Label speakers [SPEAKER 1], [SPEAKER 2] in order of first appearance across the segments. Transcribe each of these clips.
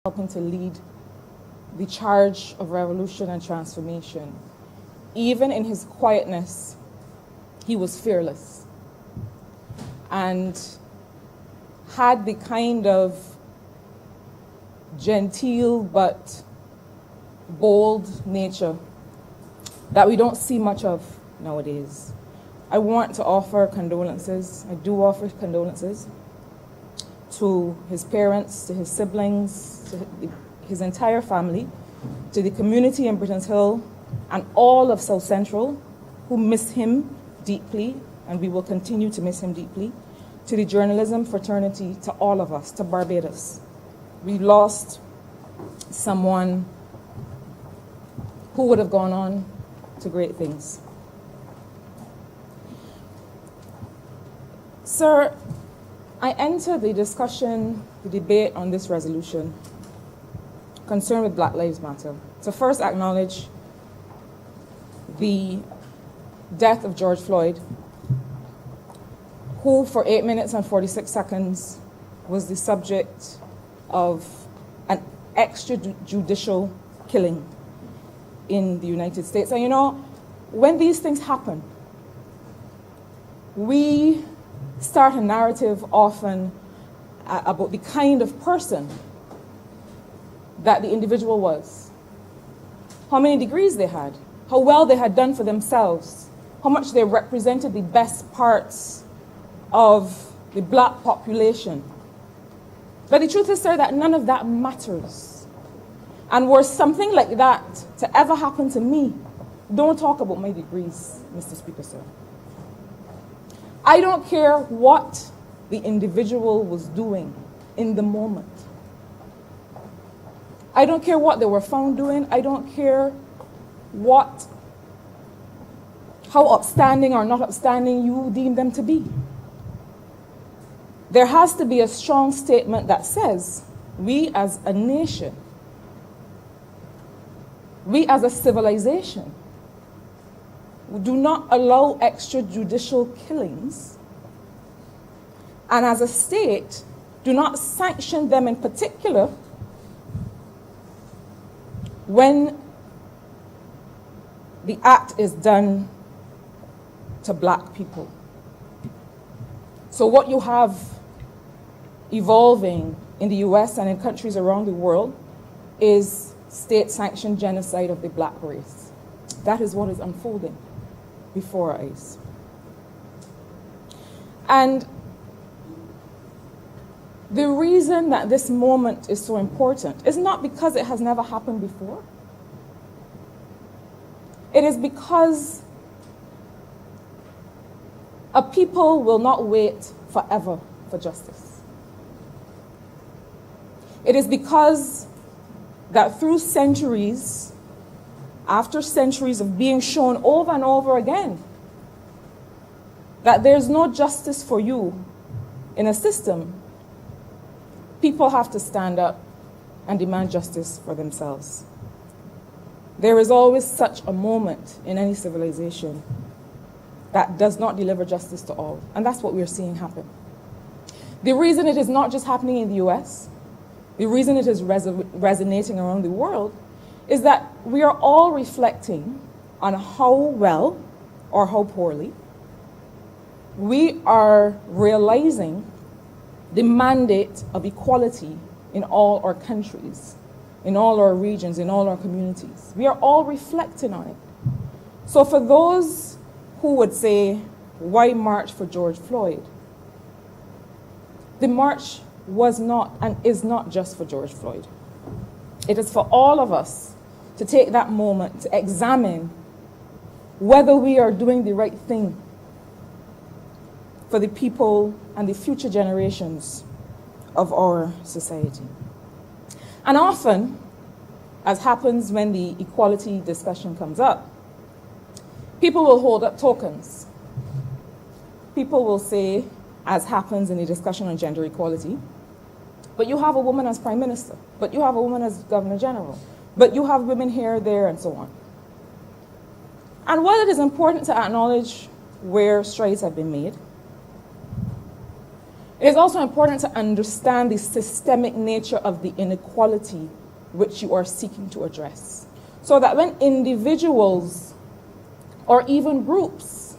[SPEAKER 1] helping to lead the charge of revolution and transformation. Even in his quietness, he was fearless and had the kind of genteel but bold nature that we don't see much of nowadays. I want to offer condolences. I do offer condolences to his parents, to his siblings, to his entire family, to the community in Britons Hill, and all of South Central who miss him deeply, and we will continue to miss him deeply, to the journalism fraternity, to all of us, to Barbados. We lost someone who would have gone on to great things. Sir, I enter the discussion, the debate on this resolution concerned with Black Lives Matter to first acknowledge the death of George Floyd, who for 8 minutes and 46 seconds was the subject of an extrajudicial killing in the United States. And you know, when these things happen, we start a narrative often about the kind of person that the individual was, how many degrees they had, how well they had done for themselves, how much they represented the best parts of the black population. But the truth is, sir, that none of that matters. And were something like that to ever happen to me, don't talk about my degrees, Mr. Speaker, sir. I don't care what the individual was doing in the moment. I don't care what they were found doing. I don't care how upstanding or not upstanding you deem them to be. There has to be a strong statement that says, we as a nation, we as a civilization, do not allow extrajudicial killings, and as a state, do not sanction them in particular when the act is done to black people. So what you have evolving in the US and in countries around the world is state-sanctioned genocide of the black race. That is what is unfolding before our eyes. And the reason that this moment is so important is not because it has never happened before. It is because a people will not wait forever for justice. It is because that through centuries, after centuries of being shown over and over again that there's no justice for you in a system, people have to stand up and demand justice for themselves. There is always such a moment in any civilization that does not deliver justice to all, and that's what we're seeing happen. The reason it is not just happening in the US, the reason it is resonating around the world, is that we are all reflecting on how well or how poorly we are realizing the mandate of equality in all our countries, in all our regions, in all our communities. We are all reflecting on it. So for those who would say, why march for George Floyd? The march was not and is not just for George Floyd. It is for all of us to take that moment to examine whether we are doing the right thing for the people and the future generations of our society. And often, as happens when the equality discussion comes up, people will hold up tokens. People will say, as happens in the discussion on gender equality, but you have a woman as prime minister, but you have a woman as governor general, but you have women here, there, and so on. And while it is important to acknowledge where strides have been made, It is also important to understand the systemic nature of the inequality which you are seeking to address, so that when individuals or even groups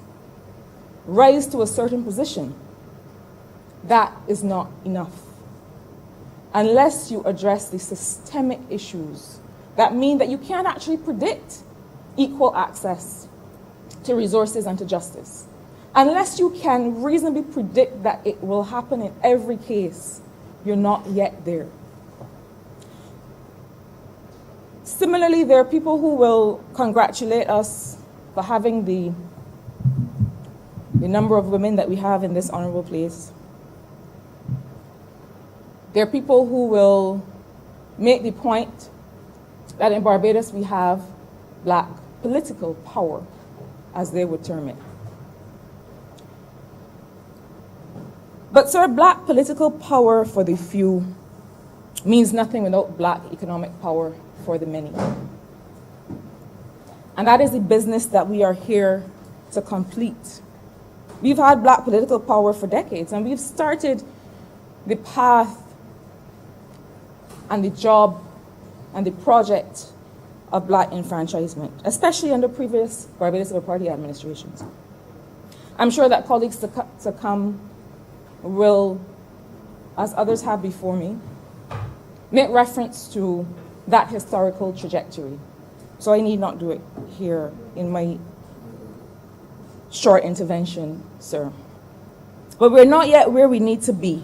[SPEAKER 1] rise to a certain position, that is not enough. Unless you address the systemic issues that mean that you can't actually predict equal access to resources and to justice. Unless you can reasonably predict that it will happen in every case, you're not yet there. Similarly, there are people who will congratulate us for having the number of women that we have in this honorable place. There are people who will make the point that in Barbados we have black political power, as they would term it. But, sir, black political power for the few means nothing without black economic power for the many. And that is the business that we are here to complete. We've had black political power for decades, and we've started the path and the job and the project of black enfranchisement, especially under previous Barbados Labour Party administrations. I'm sure that colleagues to come will, as others have before me, make reference to that historical trajectory. So I need not do it here in my short intervention, sir. But we're not yet where we need to be.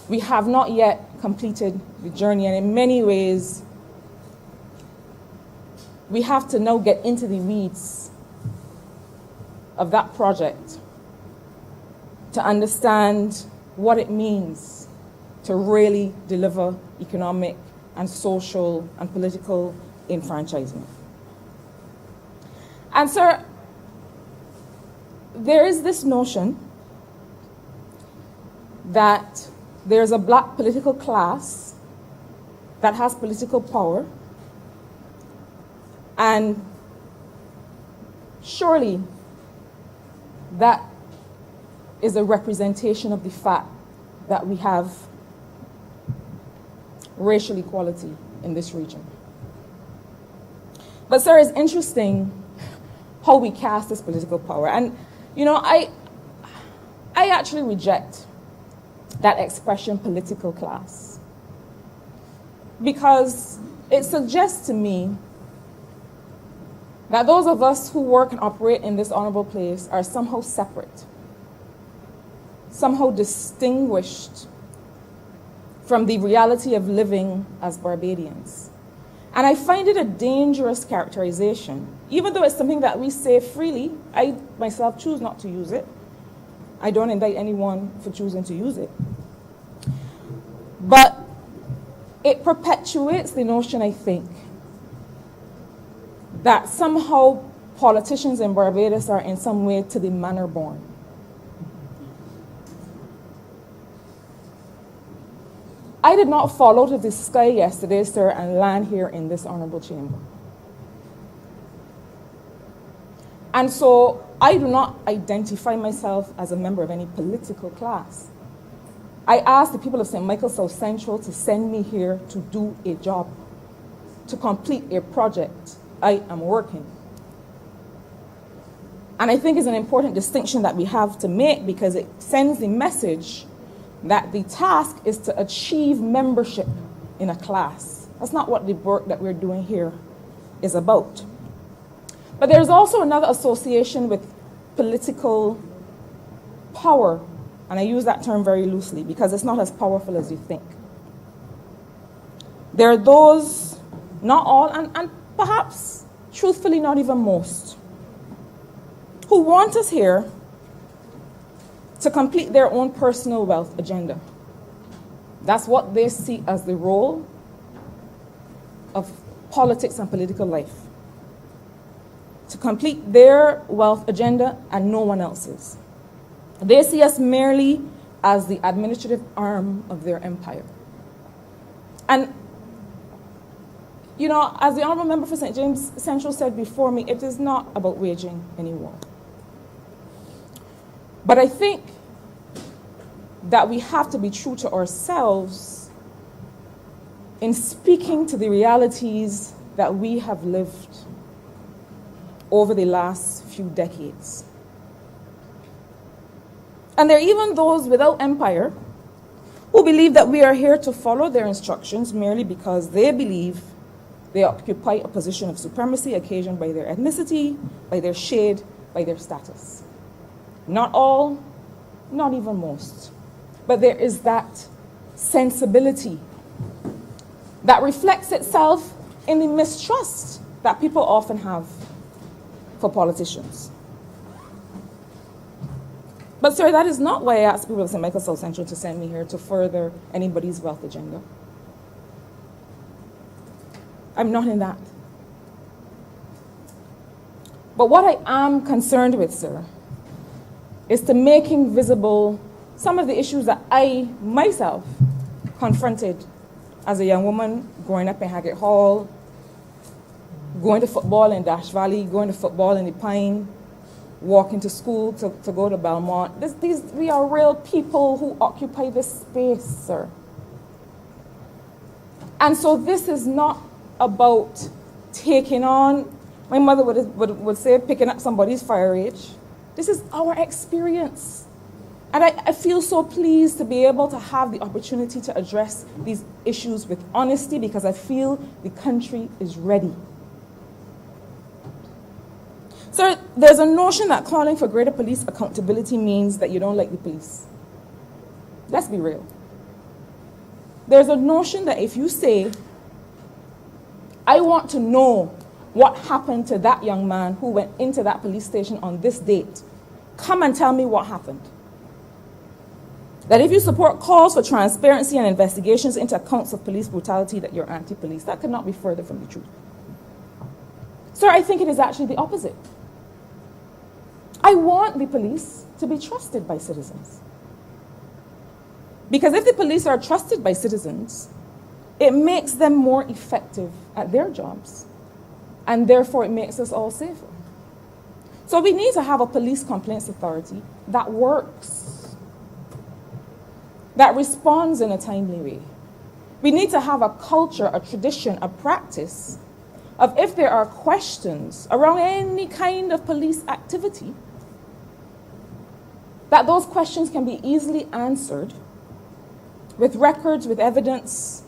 [SPEAKER 1] We have not yet completed the journey, and in many ways, we have to now get into the weeds of that project to understand what it means to really deliver economic and social and political enfranchisement. And sir, there is this notion that there's a black political class that has political power, and surely that is a representation of the fact that we have racial equality in this region. But sir, it's interesting how we cast this political power. And you know, I actually reject that expression, political class, because it suggests to me that those of us who work and operate in this honorable place are somehow separate, somehow distinguished from the reality of living as Barbadians. And I find it a dangerous characterization, even though it's something that we say freely. I myself choose not to use it. I don't indict anyone for choosing to use it. But it perpetuates the notion, I think, that somehow politicians in Barbados are in some way to the manor born. I did not fall out of the sky yesterday, sir, and land here in this honorable chamber. And so I do not identify myself as a member of any political class. I asked the people of St. Michael South Central to send me here to do a job, to complete a project. I am working. And I think it's an important distinction that we have to make, because it sends the message that the task is to achieve membership in a class. That's not what the work that we're doing here is about. But there's also another association with political power, and I use that term very loosely because it's not as powerful as you think. There are those, not all, and perhaps, truthfully, not even most, who want us here to complete their own personal wealth agenda. That's what they see as the role of politics and political life. To complete their wealth agenda and no one else's. They see us merely as the administrative arm of their empire. And, you know, as the Honourable Member for St. James Central said before me, it is not about waging any war. But I think that we have to be true to ourselves in speaking to the realities that we have lived over the last few decades. And there are even those without empire who believe that we are here to follow their instructions merely because they believe they occupy a position of supremacy occasioned by their ethnicity, by their shade, by their status. Not all, not even most. But there is that sensibility that reflects itself in the mistrust that people often have for politicians. But sir, that is not why I asked people at St. Michael South Central to send me here to further anybody's wealth agenda. I'm not in that. But what I am concerned with, sir, is to making visible some of the issues that I myself confronted as a young woman growing up in Haggett Hall, going to football in Dash Valley, going to football in the Pine, walking to school to go to Belmont. We are real people who occupy this space, sir. And so this is not about taking on, my mother would say, picking up somebody's fire age. This is our experience. And I feel so pleased to be able to have the opportunity to address these issues with honesty because I feel the country is ready. So there's a notion that calling for greater police accountability means that you don't like the police. Let's be real. There's a notion that if you say, I want to know what happened to that young man who went into that police station on this date, come and tell me what happened. That if you support calls for transparency and investigations into accounts of police brutality, that you're anti-police. That could not be further from the truth. Sir, I think it is actually the opposite. I want the police to be trusted by citizens. Because if the police are trusted by citizens, it makes them more effective at their jobs. And therefore, it makes us all safer. So we need to have a police complaints authority that works, that responds in a timely way. We need to have a culture, a tradition, a practice of if there are questions around any kind of police activity, that those questions can be easily answered with records, with evidence,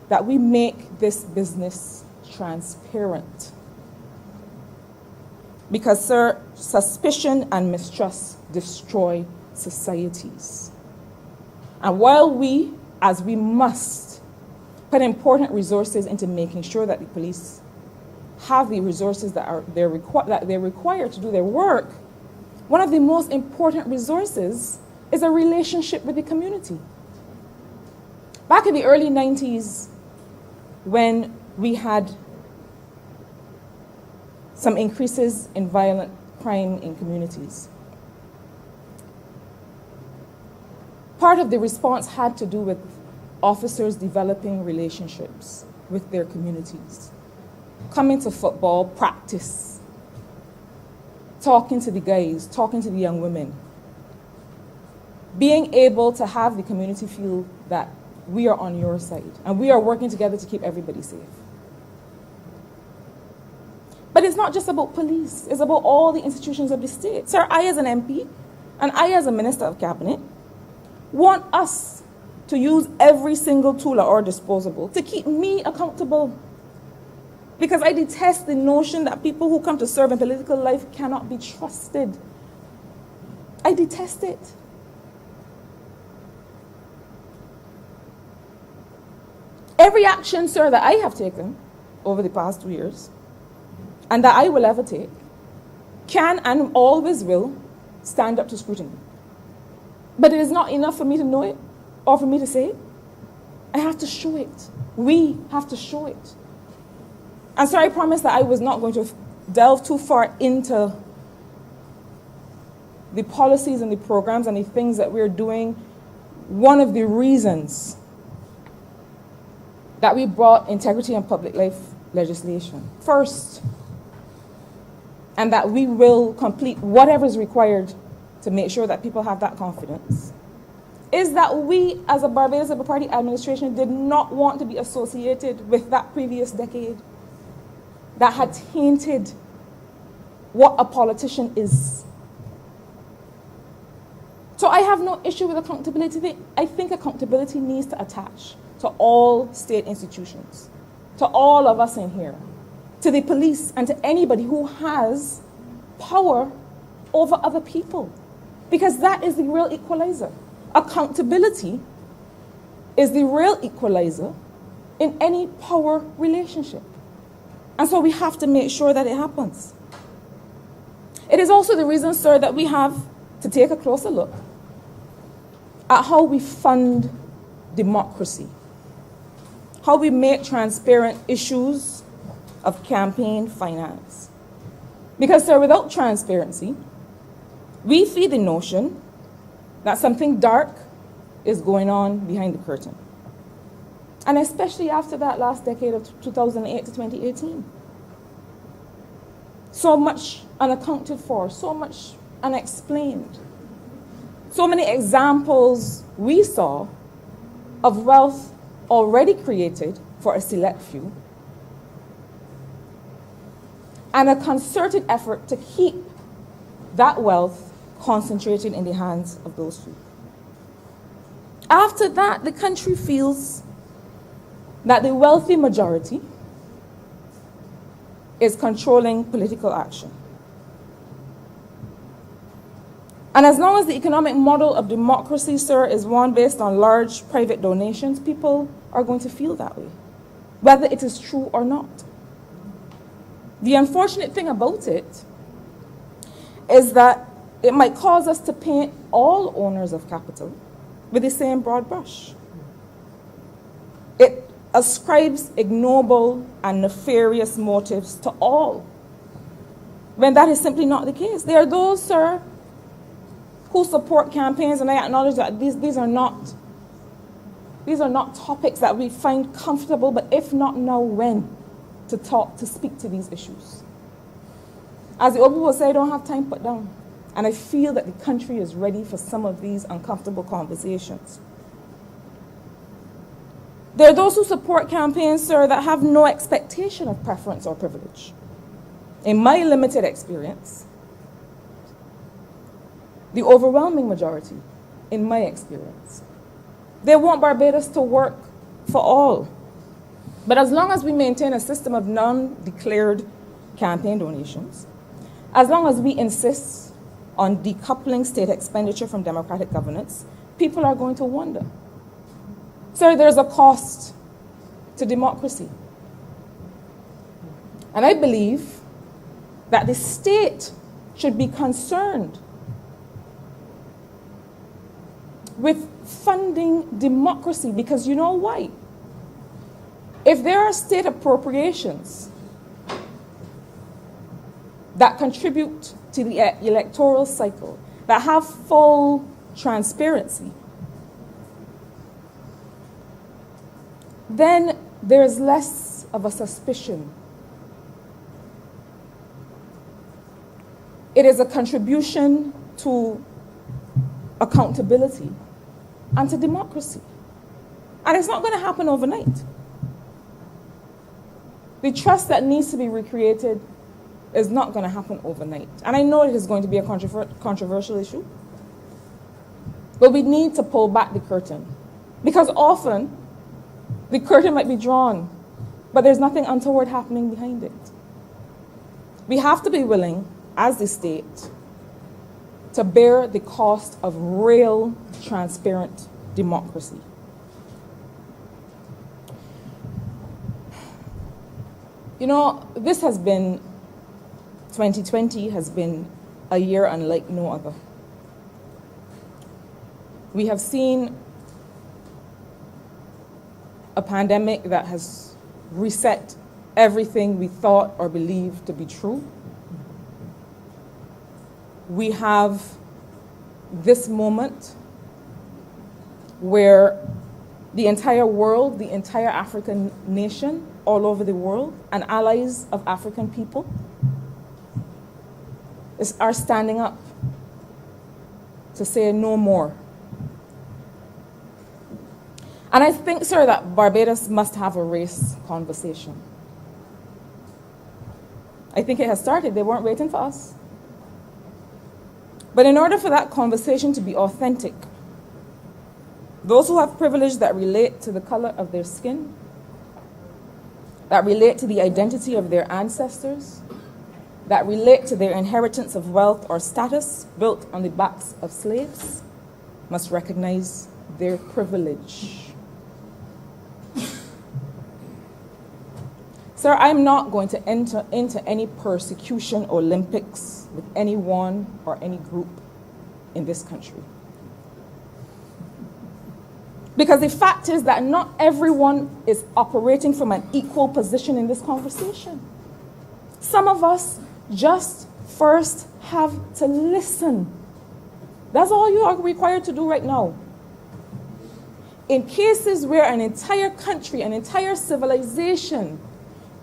[SPEAKER 1] that we make this business transparent. Because, sir, suspicion and mistrust destroy societies. And while we, as we must, put important resources into making sure that the police have the resources that they're required to do their work, one of the most important resources is a relationship with the community. Back in the early 90s, when we had some increases in violent crime in communities, part of the response had to do with officers developing relationships with their communities, coming to football practice, talking to the guys, talking to the young women, being able to have the community feel that we are on your side and we are working together to keep everybody safe. But it's not just about police, it's about all the institutions of the state. Sir, I as an MP and I as a Minister of Cabinet want us to use every single tool at our disposal to keep me accountable. Because I detest the notion that people who come to serve in political life cannot be trusted. I detest it. Every action, sir, that I have taken over the past 2 years, and that I will ever take, can and always will stand up to scrutiny. But it is not enough for me to know it or for me to say it. I have to show it. We have to show it. And so I promised that I was not going to delve too far into the policies and the programs and the things that we're doing. One of the reasons that we brought integrity and public life legislation first, and that we will complete whatever is required to make sure that people have that confidence, is that we, as a Barbados Labour Party administration, did not want to be associated with that previous decade that had tainted what a politician is. So I have no issue with accountability. I think accountability needs to attach to all state institutions, to all of us in here, to the police, and to anybody who has power over other people. Because that is the real equalizer. Accountability is the real equalizer in any power relationship. And so we have to make sure that it happens. It is also the reason, sir, that we have to take a closer look at how we fund democracy, how we make transparent issues of campaign finance. Because, sir, without transparency, we feed the notion that something dark is going on behind the curtain. And especially after that last decade of 2008 to 2018. So much unaccounted for, so much unexplained. So many examples we saw of wealth already created for a select few, and a concerted effort to keep that wealth concentrated in the hands of those few. After that, the country feels that the wealthy majority is controlling political action. And as long as the economic model of democracy, sir, is one based on large private donations, people are going to feel that way, whether it is true or not. The unfortunate thing about it is that it might cause us to paint all owners of capital with the same broad brush. It ascribes ignoble and nefarious motives to all, when that is simply not the case. There are those, sir, who support campaigns, and I acknowledge that these are not topics that we find comfortable, but if not now, when to speak to these issues. As the old people say, I don't have time put down. And I feel that the country is ready for some of these uncomfortable conversations. There are those who support campaigns, sir, that have no expectation of preference or privilege. In my limited experience, the overwhelming majority, in my experience, they want Barbados to work for all. But as long as we maintain a system of non-declared campaign donations, as long as we insist on decoupling state expenditure from democratic governance, people are going to wonder. Sir, there's a cost to democracy. And I believe that the state should be concerned with funding democracy, because you know why? If there are state appropriations that contribute to the electoral cycle, that have full transparency, then there's less of a suspicion. It is a contribution to accountability and to democracy. And it's not going to happen overnight. The trust that needs to be recreated is not going to happen overnight. And I know it is going to be a controversial issue, but we need to pull back the curtain. Because often, the curtain might be drawn, but there's nothing untoward happening behind it. We have to be willing, as the state, to bear the cost of real, transparent democracy. You know, 2020 has been a year unlike no other. We have seen a pandemic that has reset everything we thought or believed to be true. We have this moment where the entire world, the entire African nation, all over the world, and allies of African people are standing up to say no more. And I think, sir, that Barbados must have a race conversation. I think it has started. They weren't waiting for us. But in order for that conversation to be authentic, those who have privilege that relate to the color of their skin, that relate to the identity of their ancestors, that relate to their inheritance of wealth or status built on the backs of slaves, must recognize their privilege. Sir, I'm not going to enter into any persecution Olympics with anyone or any group in this country. Because the fact is that not everyone is operating from an equal position in this conversation. Some of us just first have to listen. That's all you are required to do right now. In cases where an entire country, an entire civilization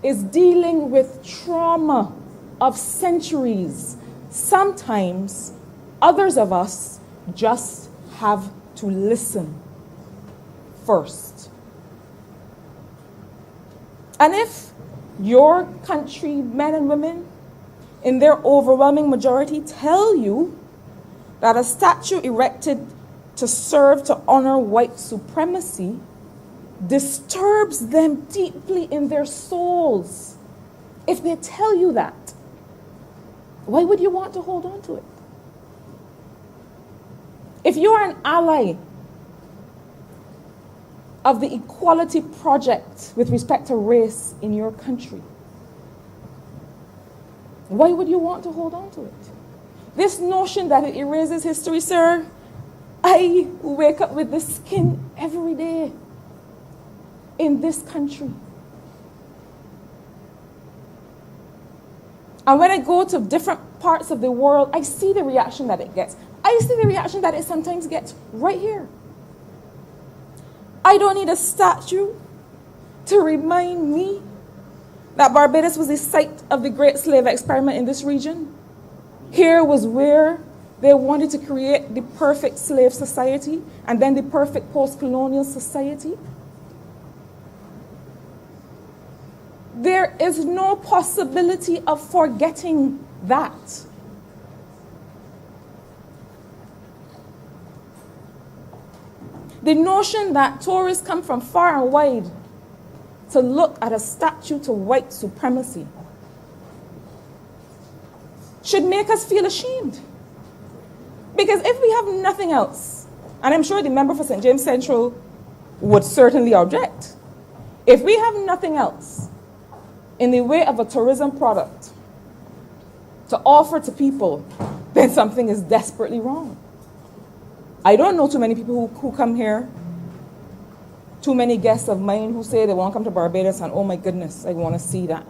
[SPEAKER 1] is dealing with trauma of centuries, sometimes others of us just have to listen first. And if your country, men and women, in their overwhelming majority, tell you that a statue erected to serve to honor white supremacy disturbs them deeply in their souls, if they tell you that, why would you want to hold on to it? If you are an ally of the equality project with respect to race in your country, why would you want to hold on to it? This notion that it erases history, sir, I wake up with this skin every day in this country. And when I go to different parts of the world, I see the reaction that it gets. I see the reaction that it sometimes gets right here. I don't need a statue to remind me that Barbados was the site of the great slave experiment in this region. Here was where they wanted to create the perfect slave society and then the perfect post-colonial society. There is no possibility of forgetting that. The notion that tourists come from far and wide to look at a statue to white supremacy should make us feel ashamed. Because if we have nothing else, and I'm sure the member for St. James Central would certainly object, if we have nothing else in the way of a tourism product to offer to people, then something is desperately wrong. I don't know too many people who come here, too many guests of mine who say they want to come to Barbados and, oh my goodness, I want to see that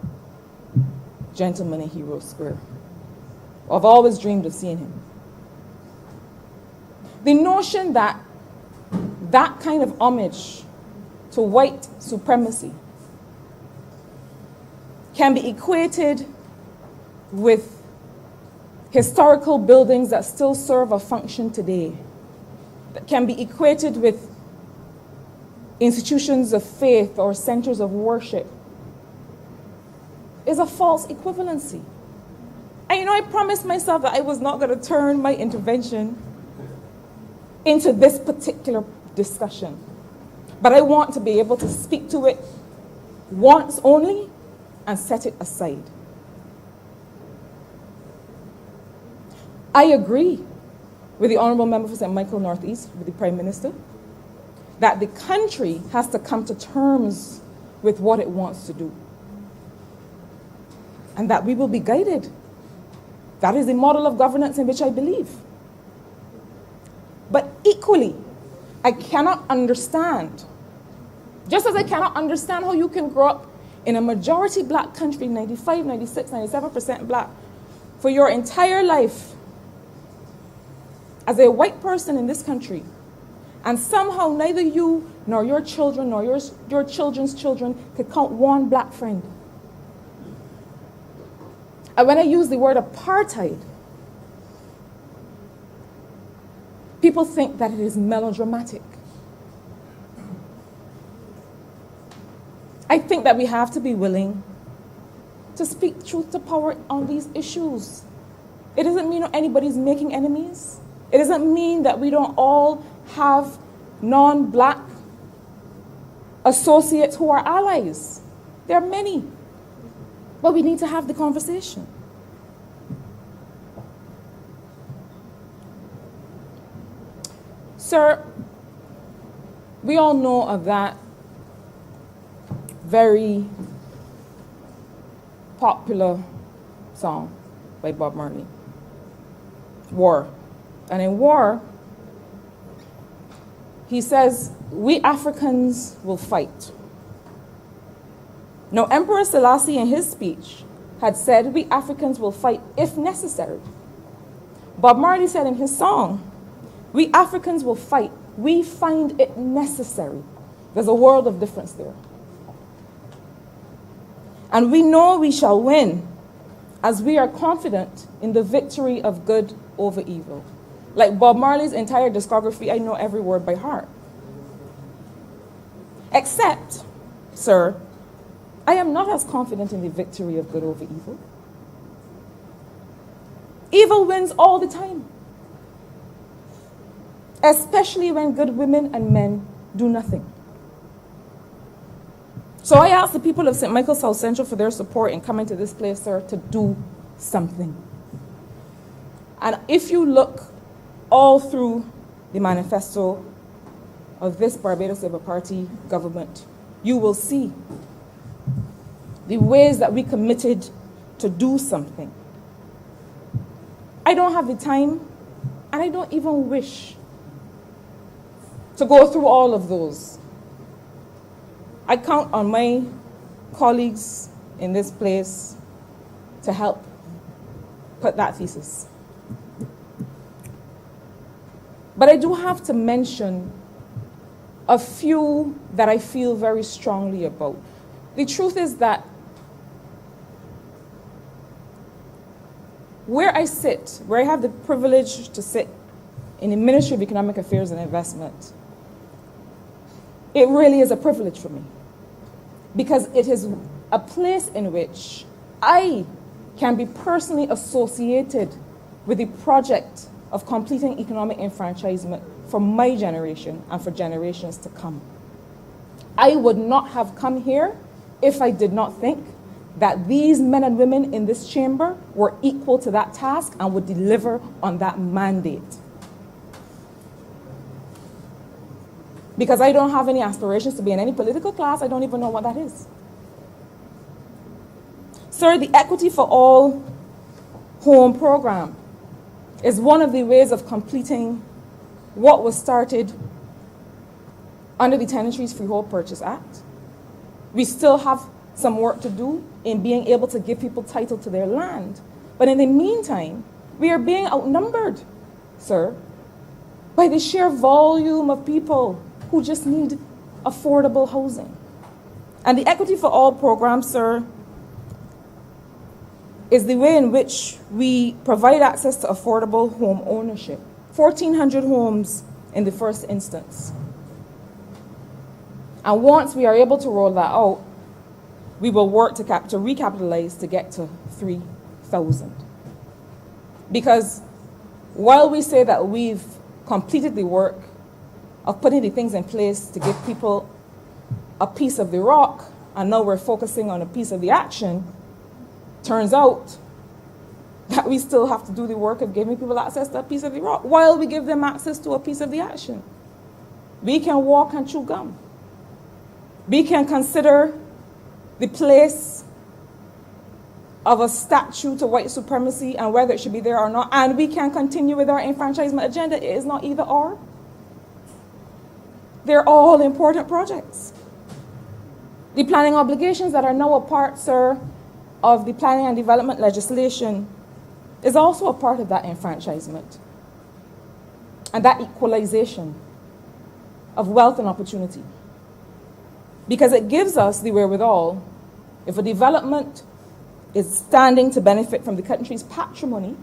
[SPEAKER 1] gentleman in Hero Square. I've always dreamed of seeing him. The notion that that kind of homage to white supremacy can be equated with historical buildings that still serve a function today, that can be equated with institutions of faith or centers of worship, is a false equivalency. And I promised myself that I was not going to turn my intervention into this particular discussion. But I want to be able to speak to it once only and set it aside. I agree with the Honourable Member for St. Michael Northeast, with the Prime Minister, that the country has to come to terms with what it wants to do. And that we will be guided. That is the model of governance in which I believe. But equally, I cannot understand, just as I cannot understand how you can grow up in a majority black country, 95, 96, 97% black, for your entire life as a white person in this country, and somehow neither you nor your children nor your children's children could count one black friend. And when I use the word apartheid, people think that it is melodramatic. I think that we have to be willing to speak truth to power on these issues. It doesn't mean anybody's making enemies. It doesn't mean that we don't all have non-black associates who are allies. There are many. But we need to have the conversation. Sir, we all know of that very popular song by Bob Marley, War. And in War, he says, we Africans will fight. Now, Emperor Selassie in his speech had said, we Africans will fight if necessary. Bob Marley said in his song, we Africans will fight. We find it necessary. There's a world of difference there. And we know we shall win as we are confident in the victory of good over evil. Like Bob Marley's entire discography, I know every word by heart. Except, sir, I am not as confident in the victory of good over evil. Evil wins all the time. Especially when good women and men do nothing. So I ask the people of St. Michael South Central for their support in coming to this place, sir, to do something. And if you look all through the manifesto of this Barbados Labour Party government, you will see the ways that we committed to do something. I don't have the time, and I don't even wish to go through all of those. I count on my colleagues in this place to help put that thesis. But I do have to mention a few that I feel very strongly about. The truth is that where I sit, where I have the privilege to sit in the Ministry of Economic Affairs and Investment, it really is a privilege for me, because it is a place in which I can be personally associated with the project of completing economic enfranchisement for my generation and for generations to come. I would not have come here if I did not think that these men and women in this chamber were equal to that task and would deliver on that mandate. Because I don't have any aspirations to be in any political class. I don't even know what that is. Sir, the Equity for All Home program is one of the ways of completing what was started under the Tenantries Freehold Purchase Act. We still have some work to do in being able to give people title to their land. But in the meantime, we are being outnumbered, sir, by the sheer volume of people who just need affordable housing. And the Equity for All program, sir, is the way in which we provide access to affordable home ownership. 1,400 homes in the first instance. And once we are able to roll that out, we will work to recapitalize to get to 3,000. Because while we say that we've completed the work of putting the things in place to give people a piece of the rock, and now we're focusing on a piece of the action, turns out that we still have to do the work of giving people access to a piece of the rock while we give them access to a piece of the action. We can walk and chew gum. We can consider the place of a statue to white supremacy and whether it should be there or not, and we can continue with our enfranchisement agenda. It is not either or. They're all important projects. The planning obligations that are now a part, sir, of the planning and development legislation is also a part of that enfranchisement and that equalization of wealth and opportunity. Because it gives us the wherewithal, if a development is standing to benefit from the country's patrimony,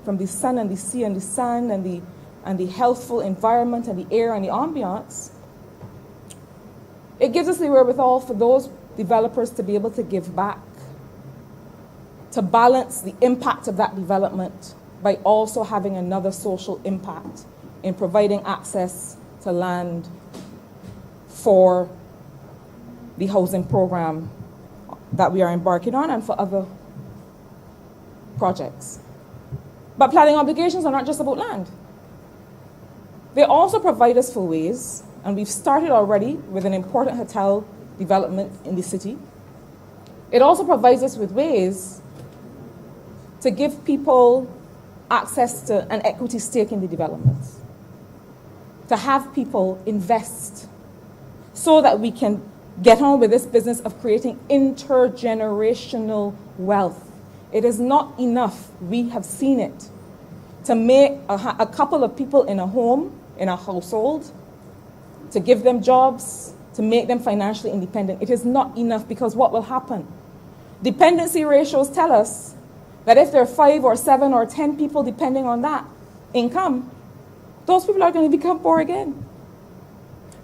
[SPEAKER 1] from the sun and the sea and the sand and the healthful environment and the air and the ambiance, It gives us the wherewithal for those developers to be able to give back, to balance the impact of that development by also having another social impact in providing access to land for the housing program that we are embarking on and for other projects. But planning obligations are not just about land. They also provide us for ways, and we've started already with an important hotel development in the city. It also provides us with ways to give people access to an equity stake in the developments, to have people invest so that we can get on with this business of creating intergenerational wealth. It is not enough, we have seen it, to make a couple of people in a home, in a household, to give them jobs, to make them financially independent. It is not enough, because what will happen? Dependency ratios tell us that if there are 5 or 7 or 10 people depending on that income, those people are going to become poor again.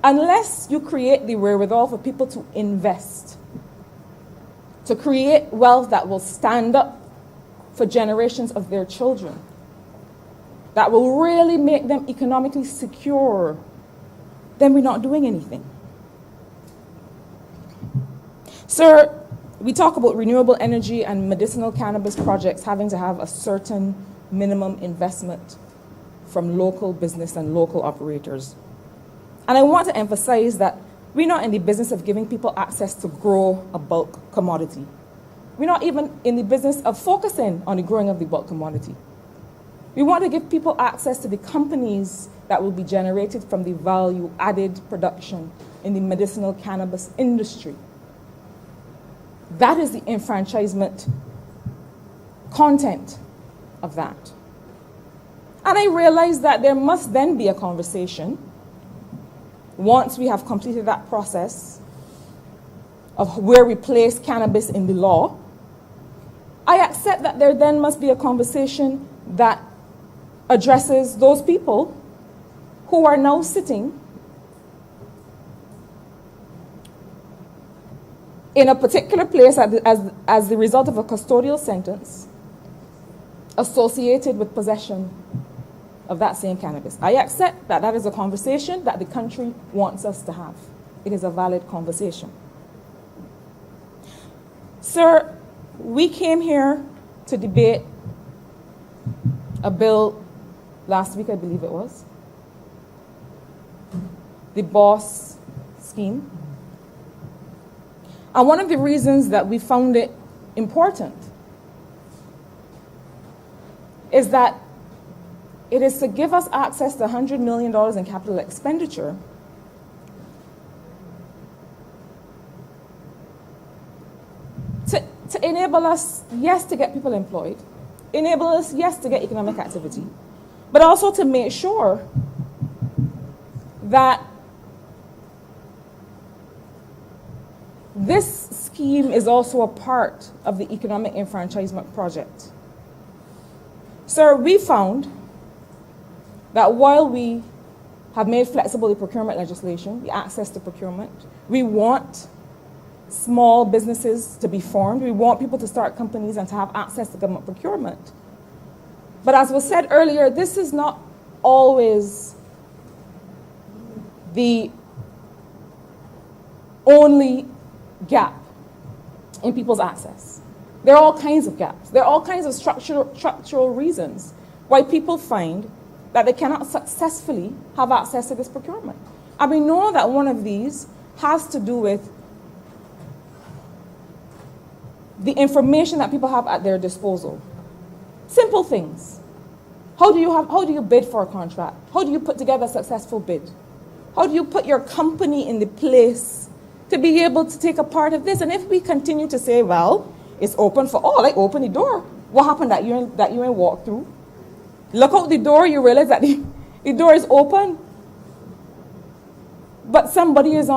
[SPEAKER 1] Unless you create the wherewithal for people to invest, to create wealth that will stand up for generations of their children, that will really make them economically secure, then we're not doing anything. Sir, we talk about renewable energy and medicinal cannabis projects having to have a certain minimum investment from local business and local operators. And I want to emphasize that we're not in the business of giving people access to grow a bulk commodity. We're not even in the business of focusing on the growing of the bulk commodity. We want to give people access to the companies that will be generated from the value-added production in the medicinal cannabis industry. That is the enfranchisement content of that. And I realize that there must then be a conversation once we have completed that process of where we place cannabis in the law. I accept that there then must be a conversation that addresses those people who are now sitting in a particular place as the result of a custodial sentence associated with possession of that same cannabis. I accept that that is a conversation that the country wants us to have. It is a valid conversation. Sir, we came here to debate a bill last week, I believe it was, the BOSS scheme. And one of the reasons that we found it important is that it is to give us access to $100 million in capital expenditure to enable us, yes, to get people employed, enable us, yes, to get economic activity, but also to make sure that this scheme is also a part of the economic enfranchisement project. Sir, we found that while we have made flexible the procurement legislation, the access to procurement, we want small businesses to be formed, we want people to start companies and to have access to government procurement. But as was said earlier, this is not always the only gap in people's access. There are all kinds of gaps. There are all kinds of structural reasons why people find that they cannot successfully have access to this procurement. And we know that one of these has to do with the information that people have at their disposal. Simple things. How do you bid for a contract? How do you put together a successful bid? How do you put your company in the place to be able to take a part of this? And if we continue to say, well, it's open for all, like open the door. What happened that you ain't walk through? Look out the door, you realize that the door is open. But somebody's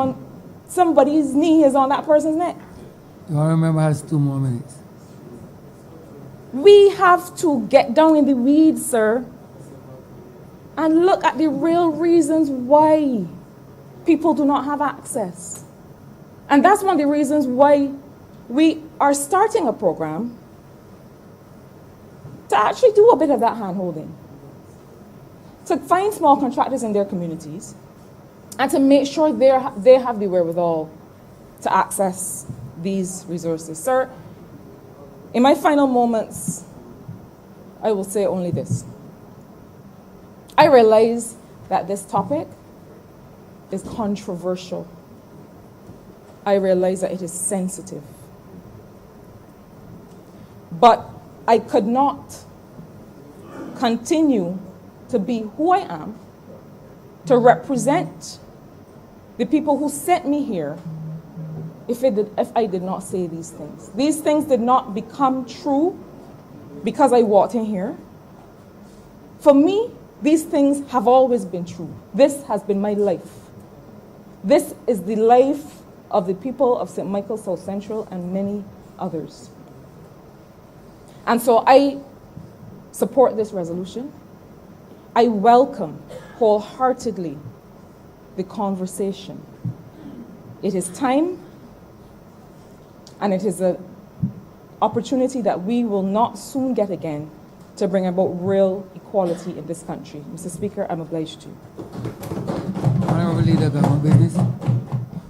[SPEAKER 1] knee is on that person's neck.
[SPEAKER 2] You all remember has 2 more minutes.
[SPEAKER 1] We have to get down in the weeds, sir, and look at the real reasons why people do not have access. And that's one of the reasons why we are starting a program to actually do a bit of that hand-holding, to find small contractors in their communities, and to make sure they have the wherewithal to access these resources. Sir, in my final moments, I will say only this. I realize that this topic is controversial. I realize that it is sensitive. But I could not continue to be who I am, to represent the people who sent me here, if I did not say these things. These things did not become true because I walked in here. For me, these things have always been true. This has been my life. This is the life of the people of St. Michael South Central and many others. And so I support this resolution. I welcome wholeheartedly the conversation. It is time, and it is an opportunity that we will not soon get again to bring about real equality in this country. Mr. Speaker, I'm obliged to.
[SPEAKER 2] Honorable Leader, Government Business.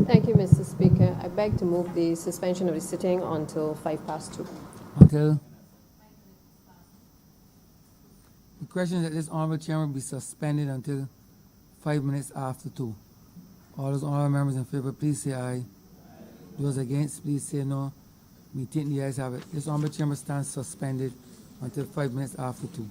[SPEAKER 3] Thank you, Mr. Speaker. I beg to move the suspension of the sitting until 2:05.
[SPEAKER 2] Until the question is that this honorable chairman be suspended until 5 minutes after 2. All those honorable members in favor, please say aye. Those against, please say no. We take the ayes have it. This honorable chairman stands suspended until 5 minutes after 2.